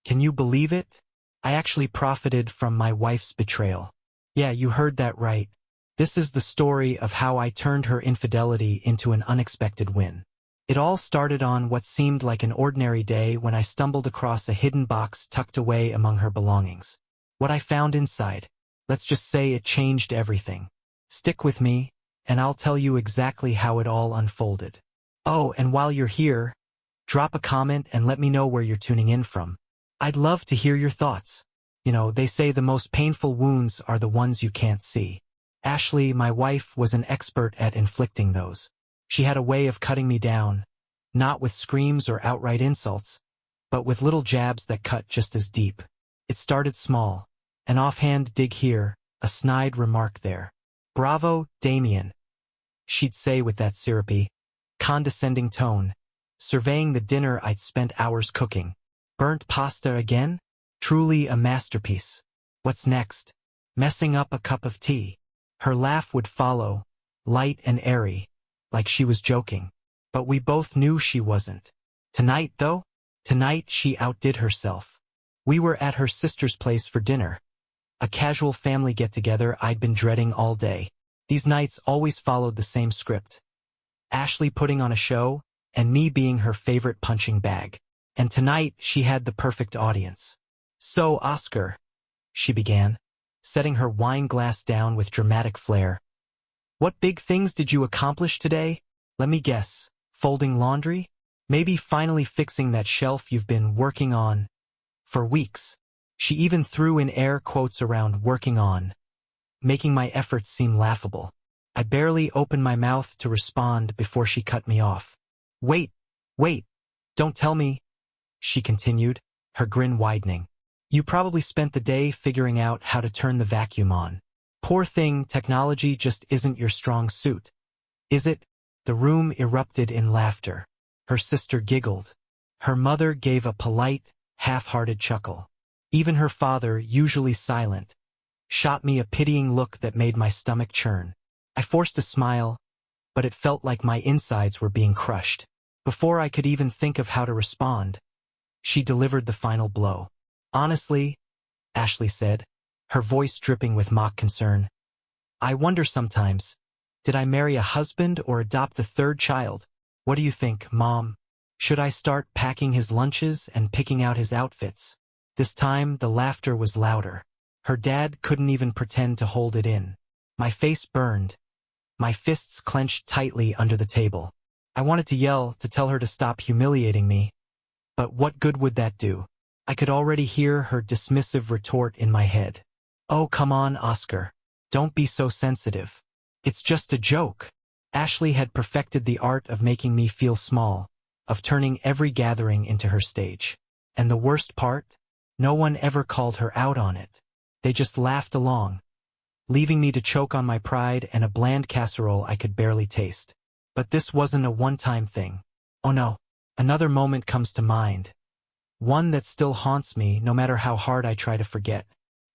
Can you believe it? I actually profited from my wife's betrayal. Yeah, you heard that right. This is the story of how I turned her infidelity into an unexpected win. It all started on what seemed like an ordinary day when I stumbled across a hidden box tucked away among her belongings. What I found inside, let's just say it changed everything. Stick with me, and I'll tell you exactly how it all unfolded. Oh, and while you're here, drop a comment and let me know where you're tuning in from. I'd love to hear your thoughts. You know, they say the most painful wounds are the ones you can't see. Ashley, my wife, was an expert at inflicting those. She had a way of cutting me down, not with screams or outright insults, but with little jabs that cut just as deep. It started small, an offhand dig here, a snide remark there. "Bravo, Damien," she'd say with that syrupy, condescending tone, surveying the dinner I'd spent hours cooking. "Burnt pasta again? Truly a masterpiece. What's next? Messing up a cup of tea." Her laugh would follow, light and airy, like she was joking. But we both knew she wasn't. Tonight, though? Tonight she outdid herself. We were at her sister's place for dinner. A casual family get-together I'd been dreading all day. These nights always followed the same script. Ashley putting on a show, and me being her favorite punching bag. And tonight she had the perfect audience. "So, Oscar," she began, setting her wine glass down with dramatic flair. "What big things did you accomplish today? Let me guess. Folding laundry? Maybe finally fixing that shelf you've been working on for weeks." She even threw in air quotes around "working on," making my efforts seem laughable. I barely opened my mouth to respond before she cut me off. Wait, don't tell me," she continued, her grin widening. "You probably spent the day figuring out how to turn the vacuum on. Poor thing, technology just isn't your strong suit, is it?" The room erupted in laughter. Her sister giggled. Her mother gave a polite, half-hearted chuckle. Even her father, usually silent, shot me a pitying look that made my stomach churn. I forced a smile, but it felt like my insides were being crushed. Before I could even think of how to respond, she delivered the final blow. "Honestly," Ashley said, her voice dripping with mock concern, "I wonder sometimes, did I marry a husband or adopt a third child? What do you think, Mom? Should I start packing his lunches and picking out his outfits?" This time, the laughter was louder. Her dad couldn't even pretend to hold it in. My face burned. My fists clenched tightly under the table. I wanted to yell, to tell her to stop humiliating me. But what good would that do? I could already hear her dismissive retort in my head. "Oh, come on, Oscar. Don't be so sensitive. It's just a joke." Ashley had perfected the art of making me feel small, of turning every gathering into her stage. And the worst part? No one ever called her out on it. They just laughed along, leaving me to choke on my pride and a bland casserole I could barely taste. But this wasn't a one-time thing. Oh no, another moment comes to mind. One that still haunts me no matter how hard I try to forget.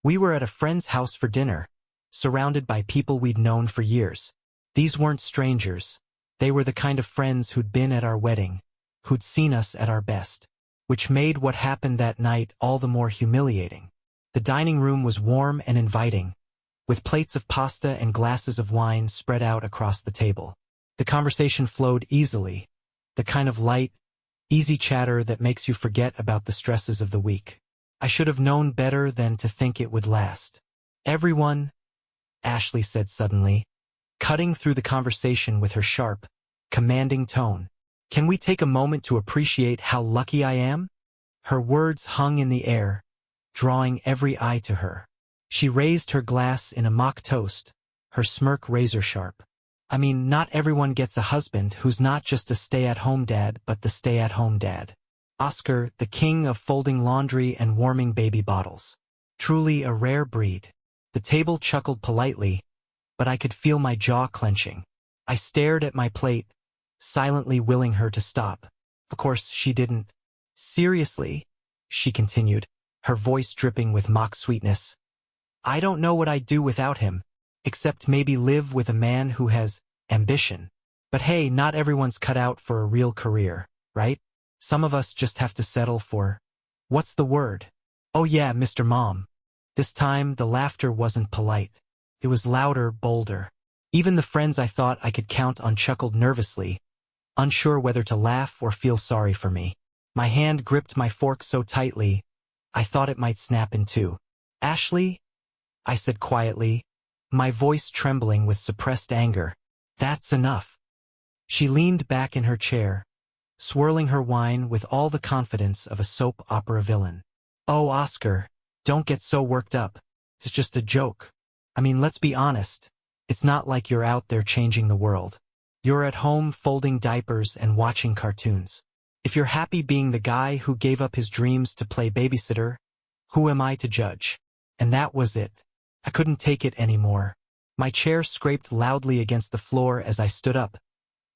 We were at a friend's house for dinner, surrounded by people we'd known for years. These weren't strangers. They were the kind of friends who'd been at our wedding, who'd seen us at our best, which made what happened that night all the more humiliating. The dining room was warm and inviting, with plates of pasta and glasses of wine spread out across the table. The conversation flowed easily, the kind of light, easy chatter that makes you forget about the stresses of the week. I should have known better than to think it would last. "Everyone," Ashley said suddenly, cutting through the conversation with her sharp, commanding tone. "Can we take a moment to appreciate how lucky I am?" Her words hung in the air, drawing every eye to her. She raised her glass in a mock toast, her smirk razor-sharp. "I mean, not everyone gets a husband who's not just a stay-at-home dad but the stay-at-home dad. Oscar, the king of folding laundry and warming baby bottles. Truly a rare breed." The table chuckled politely, but I could feel my jaw clenching. I stared at my plate, silently willing her to stop. Of course, she didn't. "Seriously," she continued, her voice dripping with mock sweetness, "I don't know what I'd do without him, except maybe live with a man who has ambition. But hey, not everyone's cut out for a real career, right? Some of us just have to settle for What's the word? Oh yeah, Mr. Mom. This time, the laughter wasn't polite. It was louder, bolder. Even the friends I thought I could count on chuckled nervously, unsure whether to laugh or feel sorry for me. My hand gripped my fork so tightly, I thought it might snap in two. Ashley? I said quietly, my voice trembling with suppressed anger. That's enough. She leaned back in her chair, swirling her wine with all the confidence of a soap opera villain. Oh, Oscar, don't get so worked up. It's just a joke. I mean, let's be honest. It's not like you're out there changing the world. You're at home folding diapers and watching cartoons. If you're happy being the guy who gave up his dreams to play babysitter, who am I to judge? And that was it. I couldn't take it anymore. My chair scraped loudly against the floor as I stood up,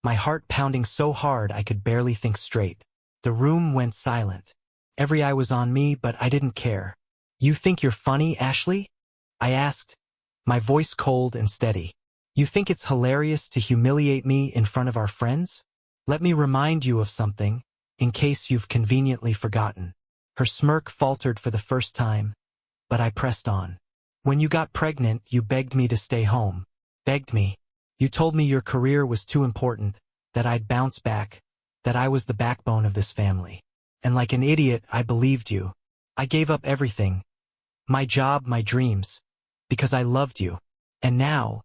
my heart pounding so hard I could barely think straight. The room went silent. Every eye was on me, but I didn't care. You think you're funny, Ashley? I asked, my voice cold and steady. You think it's hilarious to humiliate me in front of our friends? Let me remind you of something, in case you've conveniently forgotten. Her smirk faltered for the first time, but I pressed on. When you got pregnant, you begged me to stay home. Begged me. You told me your career was too important, that I'd bounce back, that I was the backbone of this family. And like an idiot, I believed you. I gave up everything. My job, my dreams. Because I loved you. And now,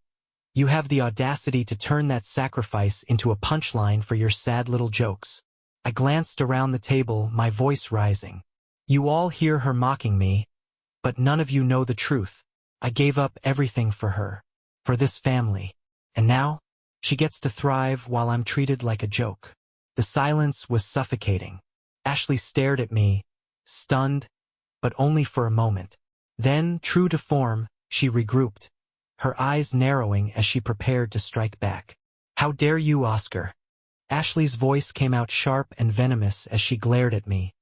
you have the audacity to turn that sacrifice into a punchline for your sad little jokes. I glanced around the table, my voice rising. You all hear her mocking me, but none of you know the truth. I gave up everything for her, for this family. And now, she gets to thrive while I'm treated like a joke. The silence was suffocating. Ashley stared at me, stunned, but only for a moment. Then, true to form, she regrouped, her eyes narrowing as she prepared to strike back. How dare you, Oscar? Ashley's voice came out sharp and venomous as she glared at me,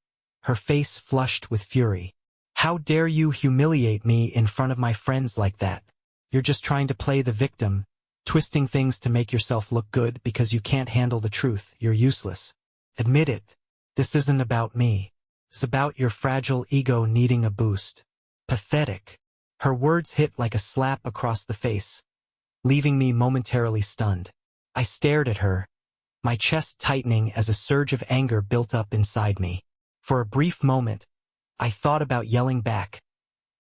her face flushed with fury. How dare you humiliate me in front of my friends like that? You're just trying to play the victim, twisting things to make yourself look good because you can't handle the truth. You're useless. Admit it. This isn't about me. It's about your fragile ego needing a boost. Pathetic. Her words hit like a slap across the face, leaving me momentarily stunned. I stared at her, my chest tightening as a surge of anger built up inside me. For a brief moment, I thought about yelling back,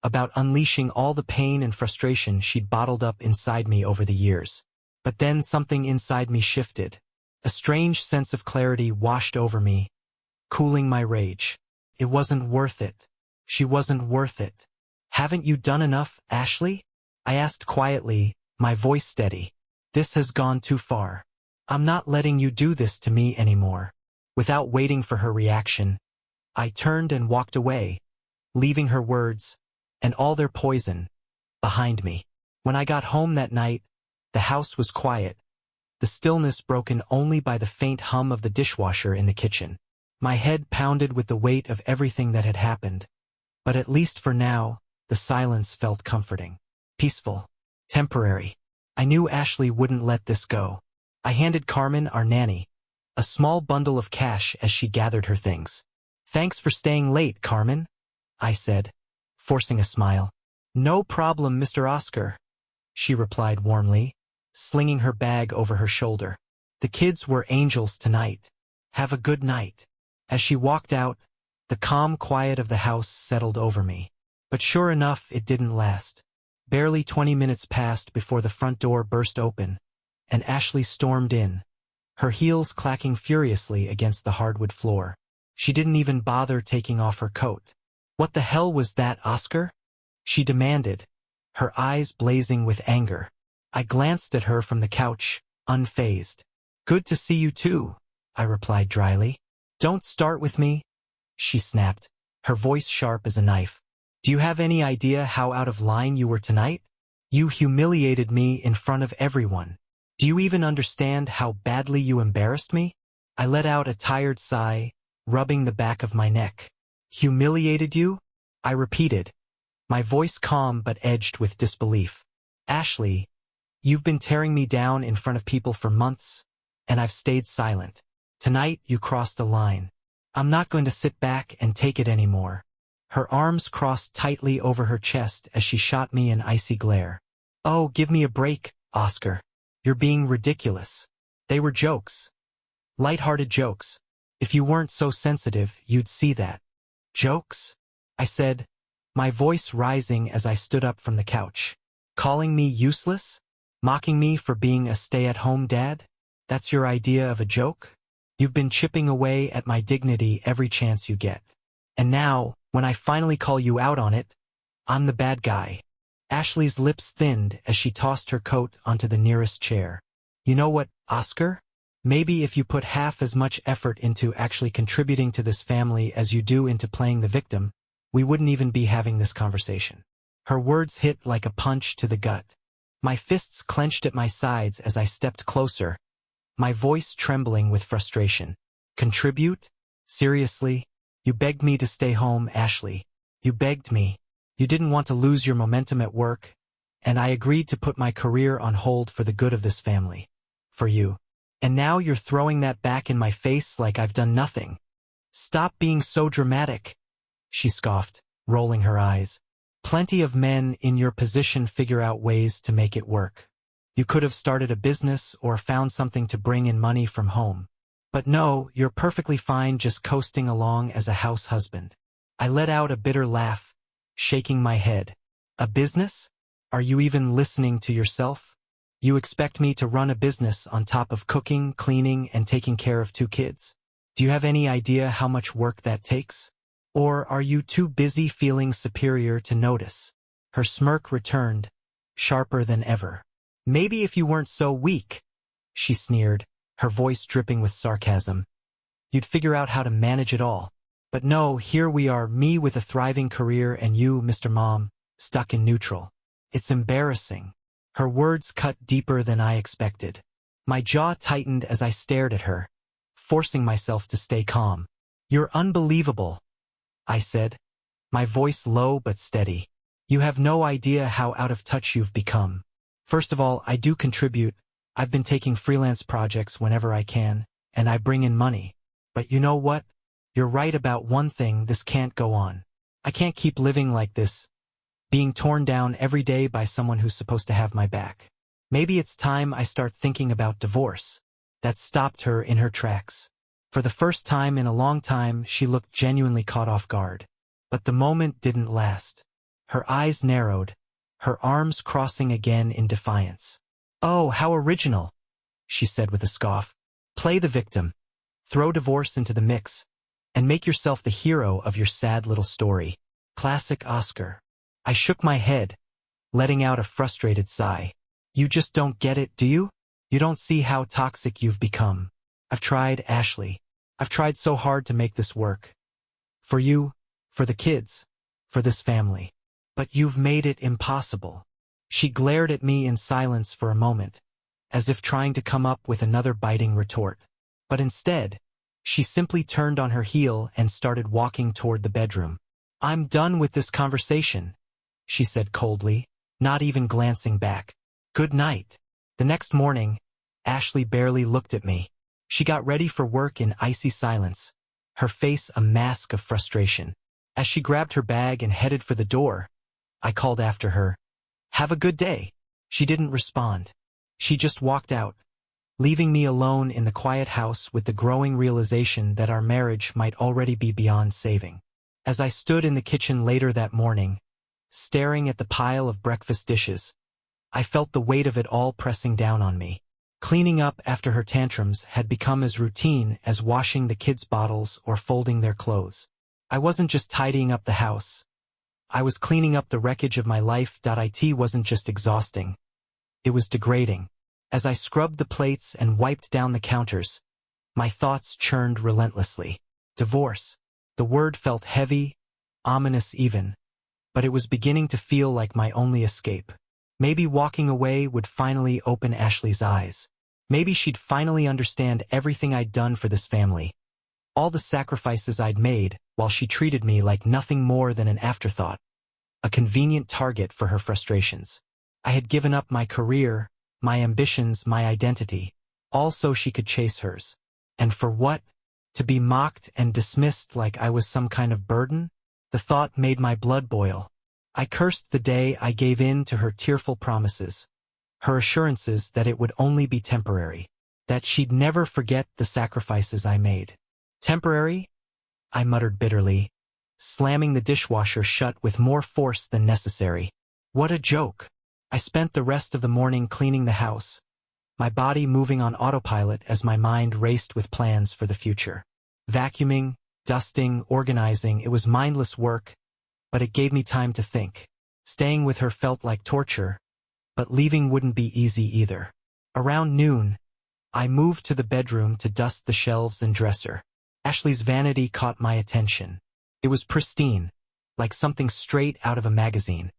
about unleashing all the pain and frustration she'd bottled up inside me over the years. But then something inside me shifted. A strange sense of clarity washed over me, cooling my rage. It wasn't worth it. She wasn't worth it. Haven't you done enough, Ashley? I asked quietly, my voice steady. This has gone too far. I'm not letting you do this to me anymore. Without waiting for her reaction, I turned and walked away, leaving her words, and all their poison, behind me. When I got home that night, the house was quiet, the stillness broken only by the faint hum of the dishwasher in the kitchen. My head pounded with the weight of everything that had happened, but at least for now, the silence felt comforting, peaceful, temporary. I knew Ashley wouldn't let this go. I handed Carmen, our nanny, a small bundle of cash as she gathered her things. Thanks for staying late, Carmen, I said, forcing a smile. No problem, Mr. Oscar, she replied warmly, slinging her bag over her shoulder. The kids were angels tonight. Have a good night. As she walked out, the calm quiet of the house settled over me. But sure enough, it didn't last. Barely 20 minutes passed before the front door burst open, and Ashley stormed in, her heels clacking furiously against the hardwood floor. She didn't even bother taking off her coat. What the hell was that, Oscar? She demanded, her eyes blazing with anger. I glanced at her from the couch, unfazed. Good to see you too, I replied dryly. Don't start with me, she snapped, her voice sharp as a knife. Do you have any idea how out of line you were tonight? You humiliated me in front of everyone. Do you even understand how badly you embarrassed me? I let out a tired sigh, rubbing the back of my neck. Humiliated you? I repeated, my voice calm but edged with disbelief. Ashley, you've been tearing me down in front of people for months, and I've stayed silent. Tonight you crossed a line. I'm not going to sit back and take it anymore. Her arms crossed tightly over her chest as she shot me an icy glare. "Oh, give me a break, Oscar. You're being ridiculous." "They were jokes. Light-hearted jokes. If you weren't so sensitive, you'd see that." "Jokes?" I said, my voice rising as I stood up from the couch. "Calling me useless? Mocking me for being a stay-at-home dad? That's your idea of a joke? You've been chipping away at my dignity every chance you get. And now, when I finally call you out on it, I'm the bad guy." Ashley's lips thinned as she tossed her coat onto the nearest chair. "You know what, Oscar? Maybe if you put half as much effort into actually contributing to this family as you do into playing the victim, we wouldn't even be having this conversation." Her words hit like a punch to the gut. My fists clenched at my sides as I stepped closer, my voice trembling with frustration. "Contribute? Seriously? You begged me to stay home, Ashley. You begged me. You didn't want to lose your momentum at work, and I agreed to put my career on hold for the good of this family. For you. And now you're throwing that back in my face like I've done nothing. Stop being so dramatic," she scoffed, rolling her eyes. "Plenty of men in your position figure out ways to make it work. You could have started a business or found something to bring in money from home. But no, you're perfectly fine just coasting along as a house husband." I let out a bitter laugh, shaking my head. "A business? Are you even listening to yourself? You expect me to run a business on top of cooking, cleaning, and taking care of 2 kids? Do you have any idea how much work that takes? Or are you too busy feeling superior to notice?" Her smirk returned, sharper than ever. "Maybe if you weren't so weak," she sneered, her voice dripping with sarcasm, "you'd figure out how to manage it all. But no, here we are, me with a thriving career and you, Mr. Mom, stuck in neutral. It's embarrassing." Her words cut deeper than I expected. My jaw tightened as I stared at her, forcing myself to stay calm. "You're unbelievable," I said, my voice low but steady. "You have no idea how out of touch you've become. First of all, I do contribute. I've been taking freelance projects whenever I can, and I bring in money. But you know what? You're right about one thing, this can't go on. I can't keep living like this, being torn down every day by someone who's supposed to have my back. Maybe it's time I start thinking about divorce." That stopped her in her tracks. For the first time in a long time, she looked genuinely caught off guard. But the moment didn't last. Her eyes narrowed, her arms crossing again in defiance. "Oh, how original," she said with a scoff. "Play the victim. Throw divorce into the mix, and make yourself the hero of your sad little story. Classic Oscar." I shook my head, letting out a frustrated sigh. "You just don't get it, do you? You don't see how toxic you've become. I've tried, Ashley. I've tried so hard to make this work. For you, for the kids, for this family. But you've made it impossible." She glared at me in silence for a moment, as if trying to come up with another biting retort. But instead, she simply turned on her heel and started walking toward the bedroom. "I'm done with this conversation," she said coldly, not even glancing back. "Good night." The next morning, Ashley barely looked at me. She got ready for work in icy silence, her face a mask of frustration. As she grabbed her bag and headed for the door, I called after her, "Have a good day." She didn't respond. She just walked out, leaving me alone in the quiet house with the growing realization that our marriage might already be beyond saving. As I stood in the kitchen later that morning, staring at the pile of breakfast dishes, I felt the weight of it all pressing down on me. Cleaning up after her tantrums had become as routine as washing the kids' bottles or folding their clothes. I wasn't just tidying up the house. I was cleaning up the wreckage of my life. It wasn't just exhausting. It was degrading. As I scrubbed the plates and wiped down the counters, my thoughts churned relentlessly. Divorce. The word felt heavy, ominous even, but it was beginning to feel like my only escape. Maybe walking away would finally open Ashley's eyes. Maybe she'd finally understand everything I'd done for this family. All the sacrifices I'd made, while she treated me like nothing more than an afterthought. A convenient target for her frustrations. I had given up my career, my ambitions, my identity, all so she could chase hers. And for what? To be mocked and dismissed like I was some kind of burden? The thought made my blood boil. I cursed the day I gave in to her tearful promises, her assurances that it would only be temporary, that she'd never forget the sacrifices I made. Temporary? I muttered bitterly, slamming the dishwasher shut with more force than necessary. What a joke! I spent the rest of the morning cleaning the house, my body moving on autopilot as my mind raced with plans for the future. Vacuuming, dusting, organizing, it was mindless work, but it gave me time to think. Staying with her felt like torture, but leaving wouldn't be easy either. Around noon, I moved to the bedroom to dust the shelves and dresser. Ashley's vanity caught my attention. It was pristine, like something straight out of a magazine.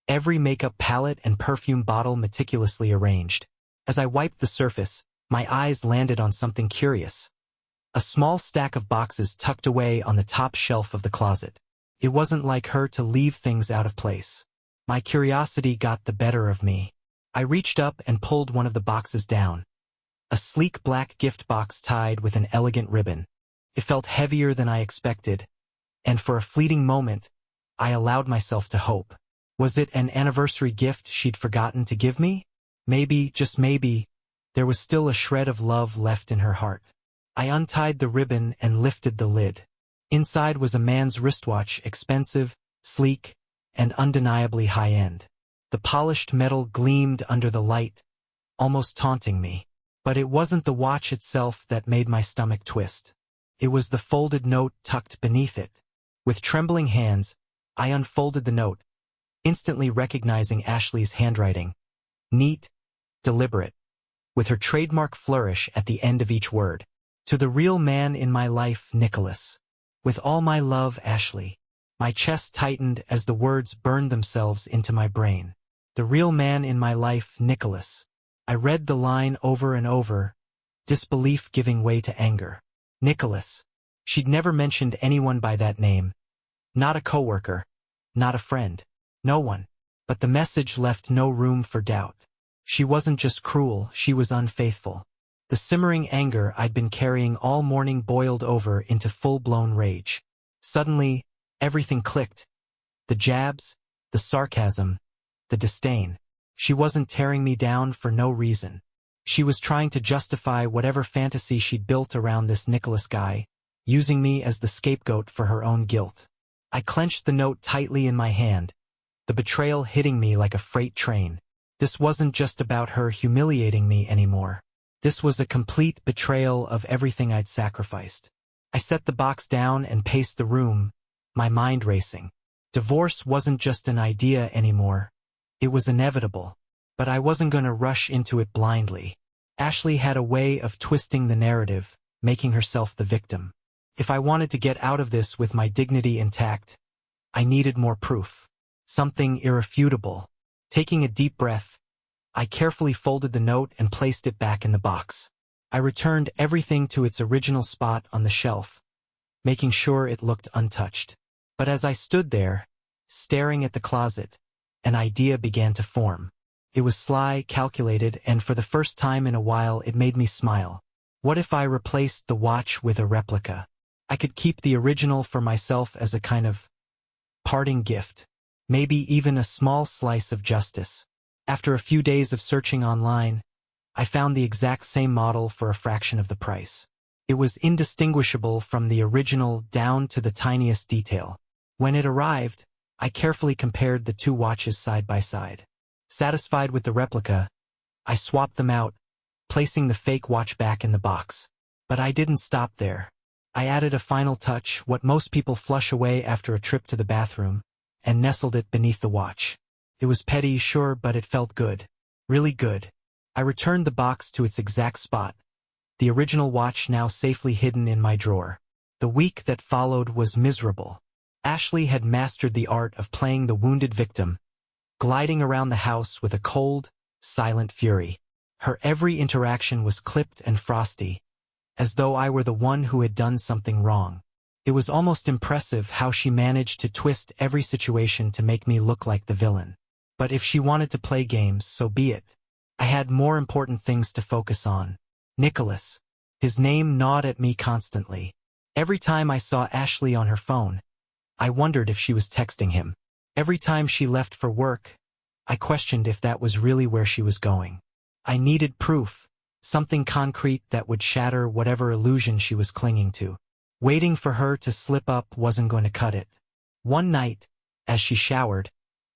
Every makeup palette and perfume bottle meticulously arranged. As I wiped the surface, my eyes landed on something curious. A small stack of boxes tucked away on the top shelf of the closet. It wasn't like her to leave things out of place. My curiosity got the better of me. I reached up and pulled one of the boxes down. A sleek black gift box tied with an elegant ribbon. It felt heavier than I expected, and for a fleeting moment, I allowed myself to hope. Was it an anniversary gift she'd forgotten to give me? Maybe, just maybe, there was still a shred of love left in her heart. I untied the ribbon and lifted the lid. Inside was a man's wristwatch, expensive, sleek, and undeniably high-end. The polished metal gleamed under the light, almost taunting me. But it wasn't the watch itself that made my stomach twist. It was the folded note tucked beneath it. With trembling hands, I unfolded the note, instantly recognizing Ashley's handwriting. Neat, deliberate, with her trademark flourish at the end of each word. To the real man in my life, Nicholas. With all my love, Ashley. My chest tightened as the words burned themselves into my brain. The real man in my life, Nicholas. I read the line over and over, disbelief giving way to anger. Nicholas. She'd never mentioned anyone by that name. Not a coworker. Not a friend. No one. But the message left no room for doubt. She wasn't just cruel, she was unfaithful. The simmering anger I'd been carrying all morning boiled over into full-blown rage. Suddenly, everything clicked. The jabs, the sarcasm, the disdain. She wasn't tearing me down for no reason. She was trying to justify whatever fantasy she'd built around this Nicholas guy, using me as the scapegoat for her own guilt. I clenched the note tightly in my hand, the betrayal hitting me like a freight train. This wasn't just about her humiliating me anymore. This was a complete betrayal of everything I'd sacrificed. I set the box down and paced the room, my mind racing. Divorce wasn't just an idea anymore. It was inevitable. But I wasn't going to rush into it blindly. Ashley had a way of twisting the narrative, making herself the victim. If I wanted to get out of this with my dignity intact, I needed more proof. Something irrefutable. Taking a deep breath, I carefully folded the note and placed it back in the box. I returned everything to its original spot on the shelf, making sure it looked untouched. But as I stood there, staring at the closet, an idea began to form. It was sly, calculated, and for the first time in a while it made me smile. What if I replaced the watch with a replica? I could keep the original for myself as a kind of parting gift. Maybe even a small slice of justice. After a few days of searching online, I found the exact same model for a fraction of the price. It was indistinguishable from the original down to the tiniest detail. When it arrived, I carefully compared the two watches side by side. Satisfied with the replica, I swapped them out, placing the fake watch back in the box. But I didn't stop there. I added a final touch, what most people flush away after a trip to the bathroom, and nestled it beneath the watch. It was petty, sure, but it felt good. Really good. I returned the box to its exact spot, the original watch now safely hidden in my drawer. The week that followed was miserable. Ashley had mastered the art of playing the wounded victim, gliding around the house with a cold, silent fury. Her every interaction was clipped and frosty, as though I were the one who had done something wrong. It was almost impressive how she managed to twist every situation to make me look like the villain. But if she wanted to play games, so be it. I had more important things to focus on. Nicholas. His name gnawed at me constantly. Every time I saw Ashley on her phone, I wondered if she was texting him. Every time she left for work, I questioned if that was really where she was going. I needed proof, something concrete that would shatter whatever illusion she was clinging to. Waiting for her to slip up wasn't going to cut it. One night, as she showered,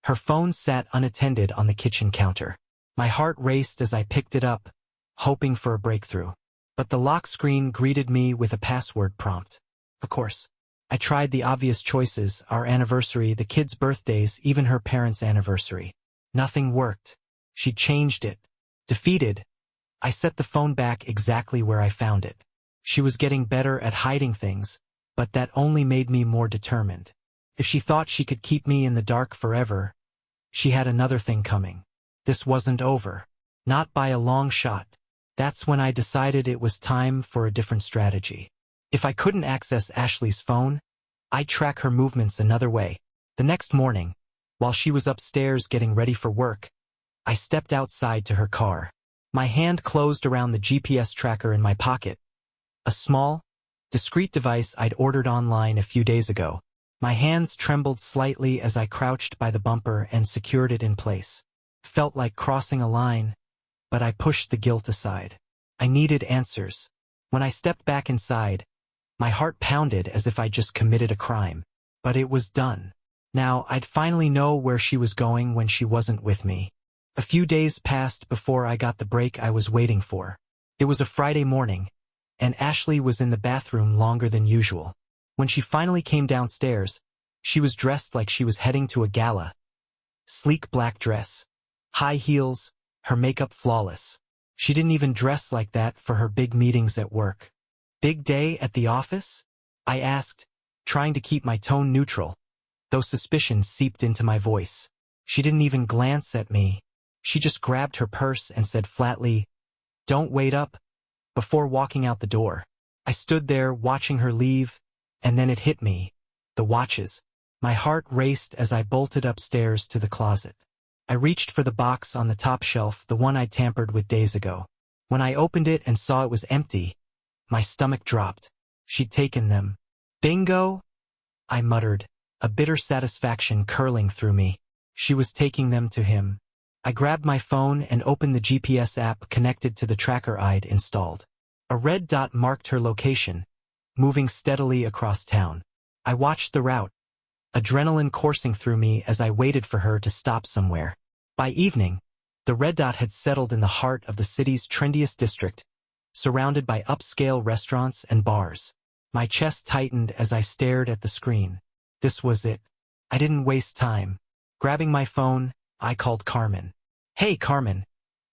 her phone sat unattended on the kitchen counter. My heart raced as I picked it up, hoping for a breakthrough. But the lock screen greeted me with a password prompt. Of course, I tried the obvious choices: our anniversary, the kids' birthdays, even her parents' anniversary. Nothing worked. She changed it. Defeated, I set the phone back exactly where I found it. She was getting better at hiding things, but that only made me more determined. If she thought she could keep me in the dark forever, she had another thing coming. This wasn't over. Not by a long shot. That's when I decided it was time for a different strategy. If I couldn't access Ashley's phone, I'd track her movements another way. The next morning, while she was upstairs getting ready for work, I stepped outside to her car. My hand closed around the GPS tracker in my pocket. A small, discreet device I'd ordered online a few days ago. My hands trembled slightly as I crouched by the bumper and secured it in place. Felt like crossing a line, but I pushed the guilt aside. I needed answers. When I stepped back inside, my heart pounded as if I'd just committed a crime. But it was done. Now I'd finally know where she was going when she wasn't with me. A few days passed before I got the break I was waiting for. It was a Friday morning, and Ashley was in the bathroom longer than usual. When she finally came downstairs, she was dressed like she was heading to a gala. Sleek black dress, high heels, her makeup flawless. She didn't even dress like that for her big meetings at work. "Big day at the office?" I asked, trying to keep my tone neutral, though suspicion seeped into my voice. She didn't even glance at me. She just grabbed her purse and said flatly, "Don't wait up," before walking out the door. I stood there watching her leave, and then it hit me. The watches. My heart raced as I bolted upstairs to the closet. I reached for the box on the top shelf, the one I'd tampered with days ago. When I opened it and saw it was empty, my stomach dropped. She'd taken them. "Bingo!" I muttered, a bitter satisfaction curling through me. She was taking them to him. I grabbed my phone and opened the GPS app connected to the tracker I'd installed. A red dot marked her location, moving steadily across town. I watched the route, adrenaline coursing through me as I waited for her to stop somewhere. By evening, the red dot had settled in the heart of the city's trendiest district, surrounded by upscale restaurants and bars. My chest tightened as I stared at the screen. This was it. I didn't waste time. Grabbing my phone, I called Carmen. "Hey, Carmen,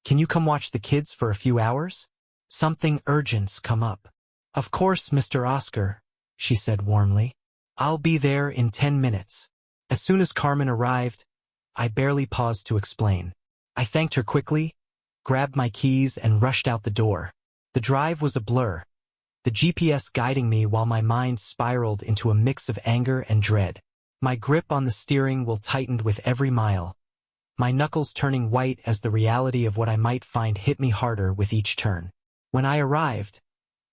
can you come watch the kids for a few hours? Something urgent's come up." "Of course, Mr. Oscar," she said warmly. "I'll be there in 10 minutes. As soon as Carmen arrived, I barely paused to explain. I thanked her quickly, grabbed my keys and rushed out the door. The drive was a blur, the GPS guiding me while my mind spiraled into a mix of anger and dread. My grip on the steering wheel tightened with every mile, my knuckles turning white as the reality of what I might find hit me harder with each turn. When I arrived,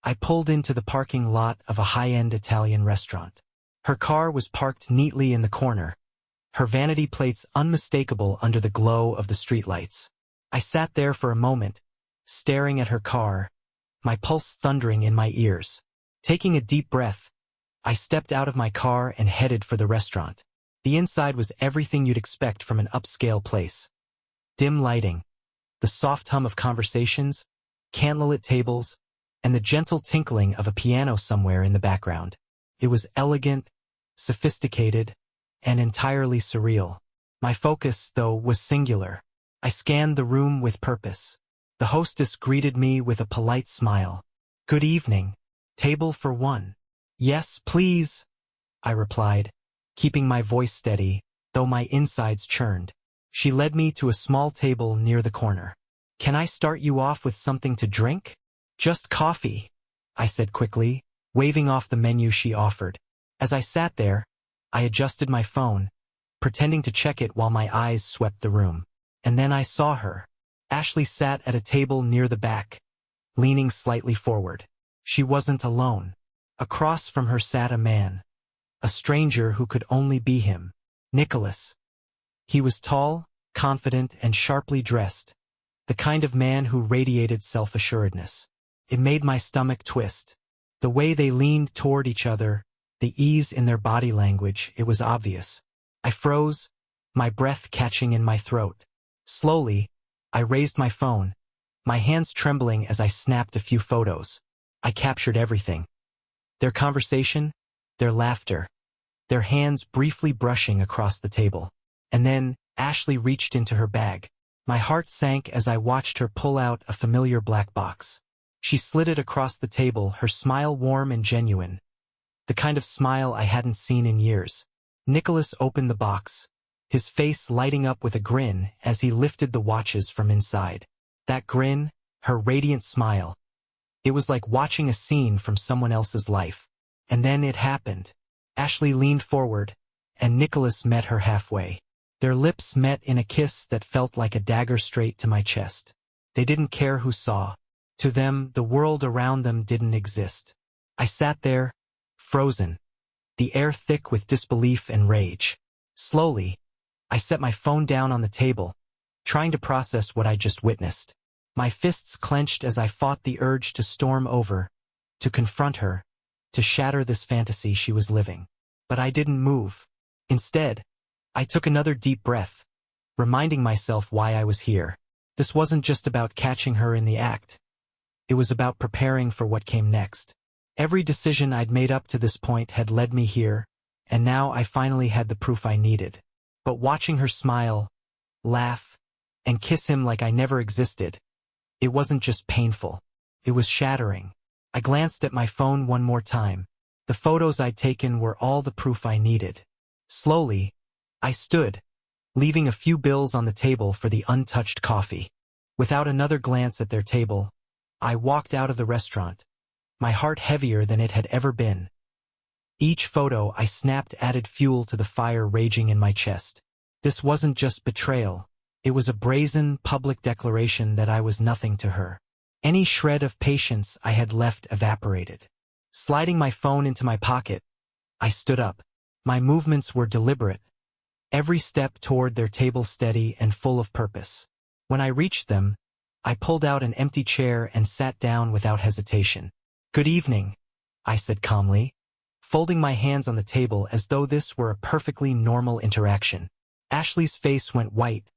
I pulled into the parking lot of a high-end Italian restaurant. Her car was parked neatly in the corner, her vanity plates unmistakable under the glow of the streetlights. I sat there for a moment, staring at her car, my pulse thundering in my ears. Taking a deep breath, I stepped out of my car and headed for the restaurant. The inside was everything you'd expect from an upscale place. Dim lighting, the soft hum of conversations, candlelit tables, and the gentle tinkling of a piano somewhere in the background. It was elegant, sophisticated, and entirely surreal. My focus, though, was singular. I scanned the room with purpose. The hostess greeted me with a polite smile. "Good evening. Table for one." "Yes, please," I replied, keeping my voice steady, though my insides churned. She led me to a small table near the corner. "Can I start you off with something to drink?" "Just coffee," I said quickly, waving off the menu she offered. As I sat there, I adjusted my phone, pretending to check it while my eyes swept the room. And then I saw her. Ashley sat at a table near the back, leaning slightly forward. She wasn't alone. Across from her sat a man. a stranger who could only be him. Nicholas. He was tall, confident, and sharply dressed, the kind of man who radiated self-assuredness. It made my stomach twist. The way they leaned toward each other, the ease in their body language, it was obvious. I froze, my breath catching in my throat. Slowly, I raised my phone, my hands trembling as I snapped a few photos. I captured everything. Their conversation, their laughter, their hands briefly brushing across the table. And then, Ashley reached into her bag. My heart sank as I watched her pull out a familiar black box. She slid it across the table, her smile warm and genuine. The kind of smile I hadn't seen in years. Nicholas opened the box, his face lighting up with a grin as he lifted the watches from inside. That grin, her radiant smile. It was like watching a scene from someone else's life. And then it happened. Ashley leaned forward, and Nicholas met her halfway. Their lips met in a kiss that felt like a dagger straight to my chest. They didn't care who saw. To them, the world around them didn't exist. I sat there, frozen, the air thick with disbelief and rage. Slowly, I set my phone down on the table, trying to process what I just witnessed. My fists clenched as I fought the urge to storm over, to confront her, to shatter this fantasy she was living. But I didn't move. Instead, I took another deep breath, reminding myself why I was here. This wasn't just about catching her in the act. It was about preparing for what came next. Every decision I'd made up to this point had led me here, and now I finally had the proof I needed. But watching her smile, laugh, and kiss him like I never existed, it wasn't just painful. It was shattering. I glanced at my phone one more time. The photos I'd taken were all the proof I needed. Slowly, I stood, leaving a few bills on the table for the untouched coffee. Without another glance at their table, I walked out of the restaurant, my heart heavier than it had ever been. Each photo I snapped added fuel to the fire raging in my chest. This wasn't just betrayal. It was a brazen, public declaration that I was nothing to her. Any shred of patience I had left evaporated. Sliding my phone into my pocket, I stood up. My movements were deliberate, every step toward their table steady and full of purpose. When I reached them, I pulled out an empty chair and sat down without hesitation. "Good evening," I said calmly, folding my hands on the table as though this were a perfectly normal interaction. Ashley's face went white,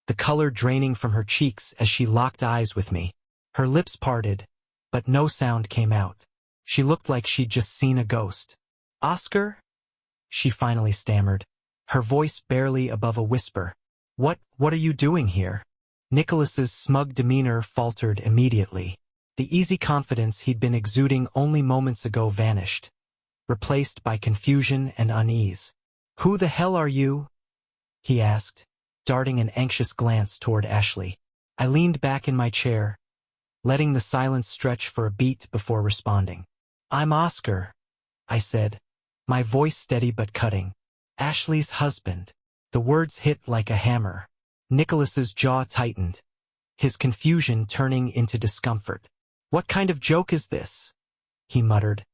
the color draining from her cheeks as she locked eyes with me. Her lips parted, but no sound came out. She looked like she'd just seen a ghost. "Oscar?" she finally stammered, her voice barely above a whisper. What are you doing here?" Nicholas's smug demeanor faltered immediately. The easy confidence he'd been exuding only moments ago vanished, replaced by confusion and unease. "Who the hell are you?" he asked, darting an anxious glance toward Ashley. I leaned back in my chair, letting the silence stretch for a beat before responding. "I'm Oscar," I said, my voice steady but cutting. "Ashley's husband." The words hit like a hammer. Nicholas's jaw tightened, his confusion turning into discomfort. "What kind of joke is this?" he muttered,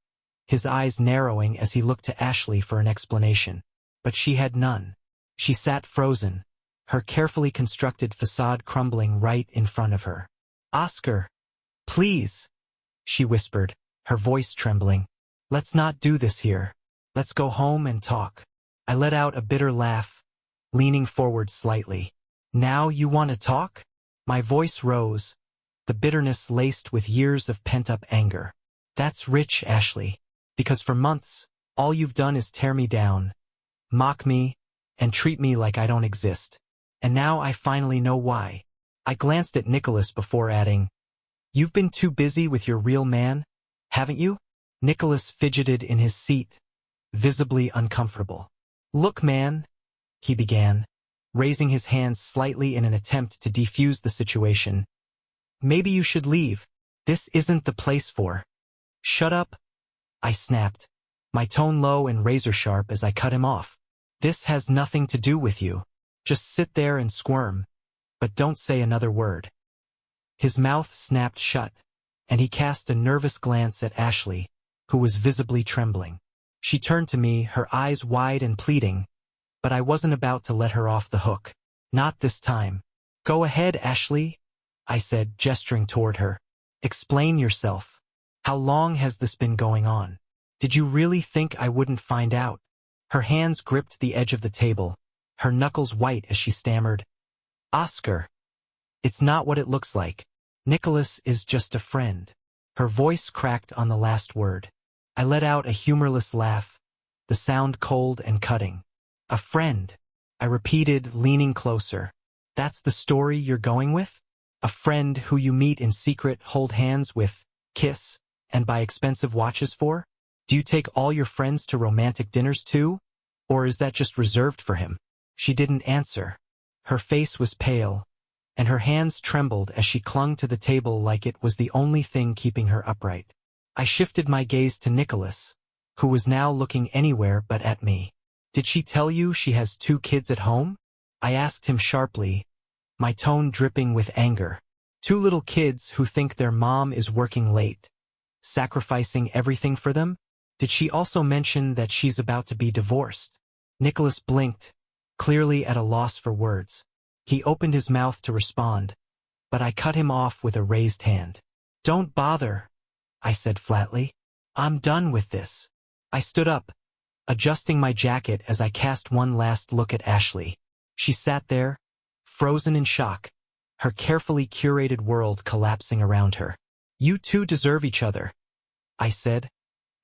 his eyes narrowing as he looked to Ashley for an explanation. But she had none. She sat frozen, her carefully constructed facade crumbling right in front of her. "Oscar, please," she whispered, her voice trembling. "Let's not do this here. Let's go home and talk." I let out a bitter laugh, leaning forward slightly. "Now you want to talk?" My voice rose, the bitterness laced with years of pent-up anger. "That's rich, Ashley, because for months, all you've done is tear me down, mock me, and treat me like I don't exist. And now I finally know why." I glanced at Nicholas before adding, "You've been too busy with your real man, haven't you?" Nicholas fidgeted in his seat, visibly uncomfortable. "Look, man," he began, raising his hands slightly in an attempt to defuse the situation. "Maybe you should leave. This isn't the place for." "Shut up," I snapped, my tone low and razor-sharp as I cut him off. "This has nothing to do with you. Just sit there and squirm, but don't say another word." His mouth snapped shut, and he cast a nervous glance at Ashley, who was visibly trembling. She turned to me, her eyes wide and pleading, but I wasn't about to let her off the hook. Not this time. Go ahead, Ashley, I said, gesturing toward her. Explain yourself. How long has this been going on? Did you really think I wouldn't find out? Her hands gripped the edge of the table, her knuckles white as she stammered. Oscar. It's not what it looks like. Nicholas is just a friend. Her voice cracked on the last word. I let out a humorless laugh, the sound cold and cutting. A friend, I repeated, leaning closer. That's the story you're going with? A friend who you meet in secret, hold hands with, kiss, and buy expensive watches for? Do you take all your friends to romantic dinners too? Or is that just reserved for him? She didn't answer. Her face was pale, and her hands trembled as she clung to the table like it was the only thing keeping her upright. I shifted my gaze to Nicholas, who was now looking anywhere but at me. Did she tell you she has 2 kids at home? I asked him sharply, my tone dripping with anger. 2 little kids who think their mom is working late, sacrificing everything for them? Did she also mention that she's about to be divorced? Nicholas blinked, clearly at a loss for words. He opened his mouth to respond, but I cut him off with a raised hand. Don't bother, I said flatly. I'm done with this. I stood up, adjusting my jacket as I cast one last look at Ashley. She sat there, frozen in shock, her carefully curated world collapsing around her. You 2 deserve each other, I said,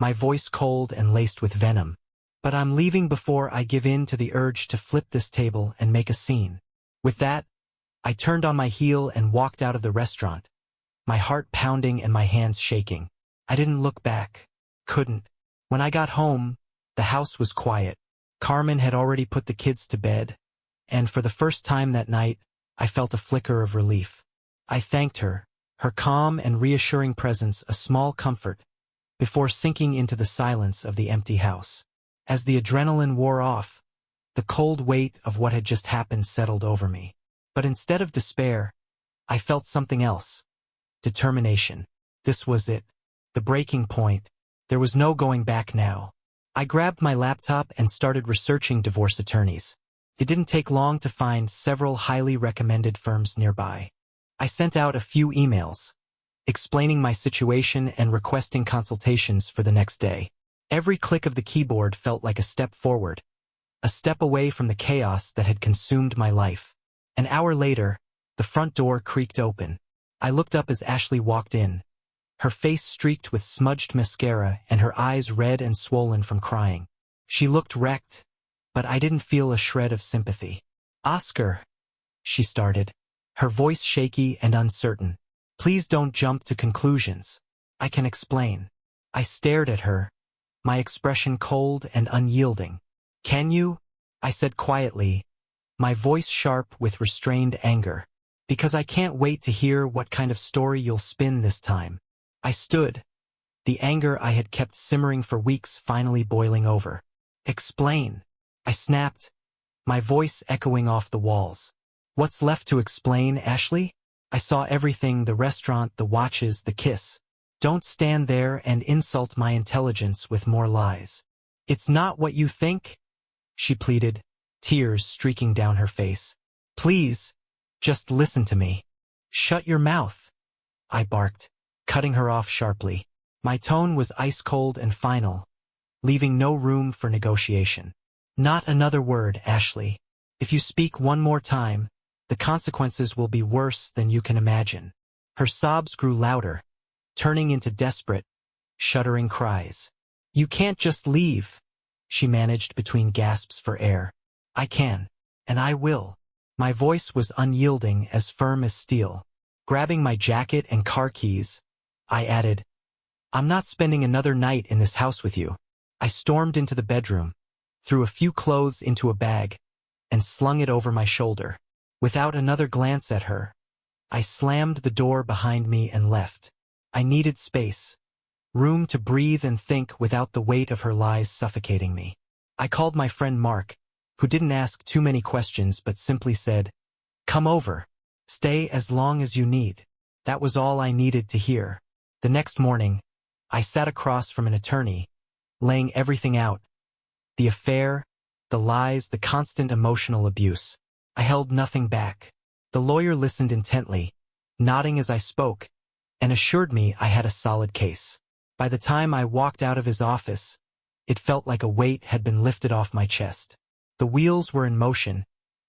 my voice cold and laced with venom. But I'm leaving before I give in to the urge to flip this table and make a scene. With that, I turned on my heel and walked out of the restaurant, my heart pounding and my hands shaking. I didn't look back. Couldn't. When I got home, the house was quiet. Carmen had already put the kids to bed, and for the first time that night, I felt a flicker of relief. I thanked her, her calm and reassuring presence a small comfort, before sinking into the silence of the empty house. As the adrenaline wore off, the cold weight of what had just happened settled over me. But instead of despair, I felt something else. Determination. This was it. The breaking point. There was no going back now. I grabbed my laptop and started researching divorce attorneys. It didn't take long to find several highly recommended firms nearby. I sent out a few emails, explaining my situation and requesting consultations for the next day. Every click of the keyboard felt like a step forward, a step away from the chaos that had consumed my life. An hour later, the front door creaked open. I looked up as Ashley walked in, her face streaked with smudged mascara and her eyes red and swollen from crying. She looked wrecked, but I didn't feel a shred of sympathy. Oscar, she started, her voice shaky and uncertain. Please don't jump to conclusions. I can explain. I stared at her, my expression cold and unyielding. Can you? I said quietly, my voice sharp with restrained anger. Because I can't wait to hear what kind of story you'll spin this time. I stood, the anger I had kept simmering for weeks finally boiling over. Explain, I snapped, my voice echoing off the walls. What's left to explain, Ashley? I saw everything, the restaurant, the watches, the kiss. Don't stand there and insult my intelligence with more lies. It's not what you think, she pleaded, tears streaking down her face. Please, just listen to me. Shut your mouth, I barked, cutting her off sharply. My tone was ice-cold and final, leaving no room for negotiation. Not another word, Ashley. If you speak one more time, the consequences will be worse than you can imagine. Her sobs grew louder, turning into desperate, shuddering cries. You can't just leave, she managed between gasps for air. I can, and I will. My voice was unyielding, as firm as steel. Grabbing my jacket and car keys, I added, I'm not spending another night in this house with you. I stormed into the bedroom, threw a few clothes into a bag, and slung it over my shoulder. Without another glance at her, I slammed the door behind me and left. I needed space, room to breathe and think without the weight of her lies suffocating me. I called my friend Mark, who didn't ask too many questions but simply said, Come over. Stay as long as you need. That was all I needed to hear. The next morning, I sat across from an attorney, laying everything out. The affair, the lies, the constant emotional abuse. I held nothing back. The lawyer listened intently, nodding as I spoke, and assured me I had a solid case. By the time I walked out of his office, it felt like a weight had been lifted off my chest. The wheels were in motion,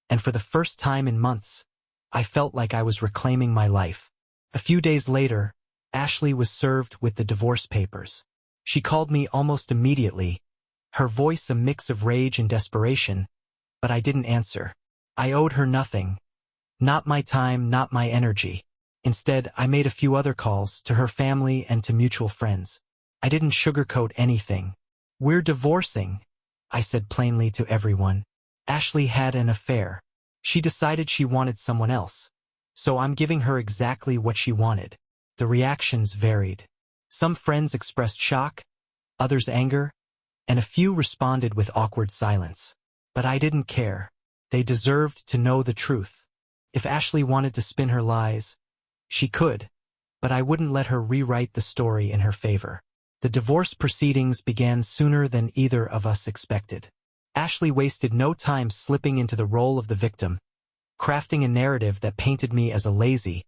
and for the first time in months, I felt like I was reclaiming my life. A few days later, Ashley was served with the divorce papers. She called me almost immediately, her voice a mix of rage and desperation, but I didn't answer. I owed her nothing. Not my time, not my energy. Instead, I made a few other calls to her family and to mutual friends. I didn't sugarcoat anything. "We're divorcing," I said plainly to everyone. Ashley had an affair. She decided she wanted someone else. So I'm giving her exactly what she wanted. The reactions varied. Some friends expressed shock, others anger, and a few responded with awkward silence. But I didn't care. They deserved to know the truth. If Ashley wanted to spin her lies, she could, but I wouldn't let her rewrite the story in her favor. The divorce proceedings began sooner than either of us expected. Ashley wasted no time slipping into the role of the victim, crafting a narrative that painted me as a lazy,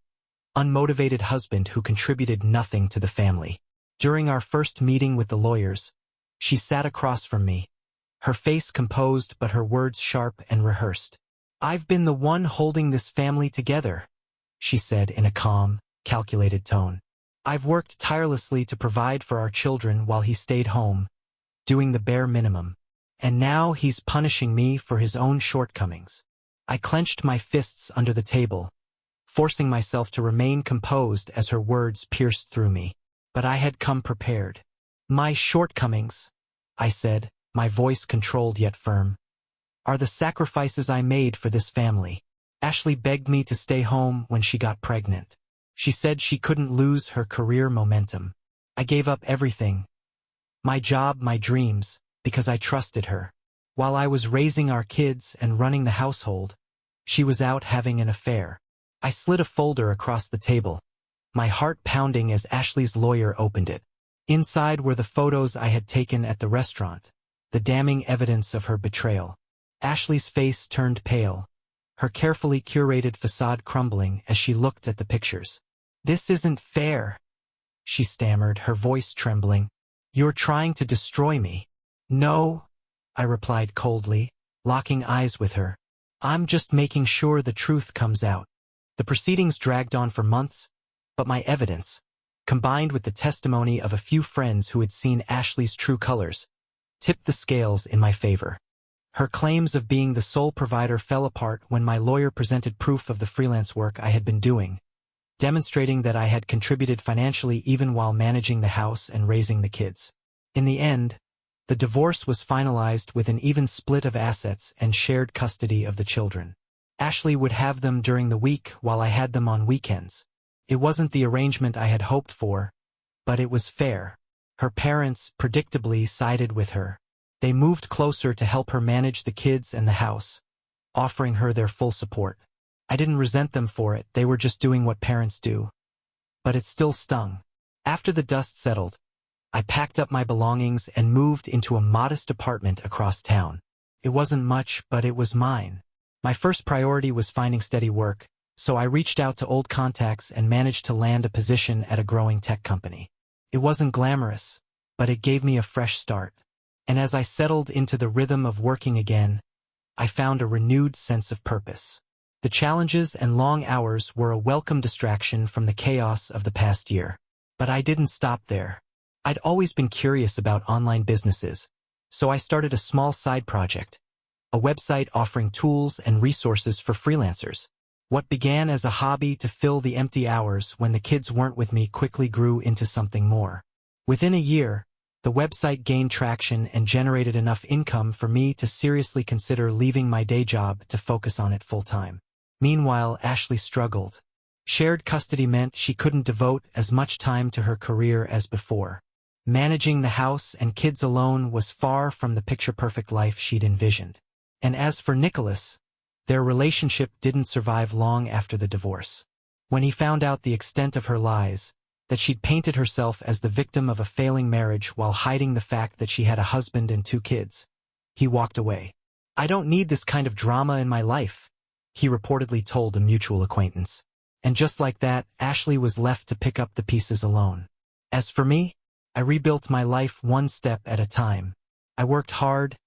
unmotivated husband who contributed nothing to the family. During our first meeting with the lawyers, she sat across from me, her face composed but her words sharp and rehearsed. "I've been the one holding this family together," she said in a calm, calculated tone. "I've worked tirelessly to provide for our children while he stayed home, doing the bare minimum. And now he's punishing me for his own shortcomings." I clenched my fists under the table, forcing myself to remain composed as her words pierced through me. But I had come prepared. "My shortcomings," I said, my voice controlled yet firm, "are the sacrifices I made for this family. Ashley begged me to stay home when she got pregnant. She said she couldn't lose her career momentum. I gave up everything, my job, my dreams, because I trusted her. While I was raising our kids and running the household, she was out having an affair." I slid a folder across the table, my heart pounding as Ashley's lawyer opened it. Inside were the photos I had taken at the restaurant, the damning evidence of her betrayal. Ashley's face turned pale, her carefully curated facade crumbling as she looked at the pictures. "This isn't fair," she stammered, her voice trembling. "You're trying to destroy me." "No," I replied coldly, locking eyes with her. "I'm just making sure the truth comes out." The proceedings dragged on for months, but my evidence, combined with the testimony of a few friends who had seen Ashley's true colors, tipped the scales in my favor. Her claims of being the sole provider fell apart when my lawyer presented proof of the freelance work I had been doing, demonstrating that I had contributed financially even while managing the house and raising the kids. In the end, the divorce was finalized with an even split of assets and shared custody of the children. Ashley would have them during the week while I had them on weekends. It wasn't the arrangement I had hoped for, but it was fair. Her parents, predictably, sided with her. They moved closer to help her manage the kids and the house, offering her their full support. I didn't resent them for it, they were just doing what parents do. But it still stung. After the dust settled, I packed up my belongings and moved into a modest apartment across town. It wasn't much, but it was mine. My first priority was finding steady work, so I reached out to old contacts and managed to land a position at a growing tech company. It wasn't glamorous, but it gave me a fresh start. And as I settled into the rhythm of working again, I found a renewed sense of purpose. The challenges and long hours were a welcome distraction from the chaos of the past year. But I didn't stop there. I'd always been curious about online businesses, so I started a small side project, a website offering tools and resources for freelancers. What began as a hobby to fill the empty hours when the kids weren't with me quickly grew into something more. Within a year, the website gained traction and generated enough income for me to seriously consider leaving my day job to focus on it full-time. Meanwhile, Ashley struggled. Shared custody meant she couldn't devote as much time to her career as before. Managing the house and kids alone was far from the picture-perfect life she'd envisioned. And as for Nicholas, their relationship didn't survive long after the divorce. When he found out the extent of her lies, that she'd painted herself as the victim of a failing marriage while hiding the fact that she had a husband and 2 kids. He walked away. "I don't need this kind of drama in my life," he reportedly told a mutual acquaintance. And just like that, Ashley was left to pick up the pieces alone. As for me, I rebuilt my life one step at a time. I worked hard,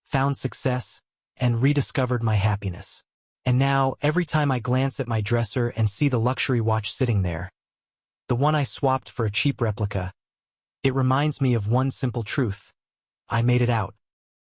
found success, and rediscovered my happiness. And now, every time I glance at my dresser and see the luxury watch sitting there, the one I swapped for a cheap replica, it reminds me of one simple truth. I made it out.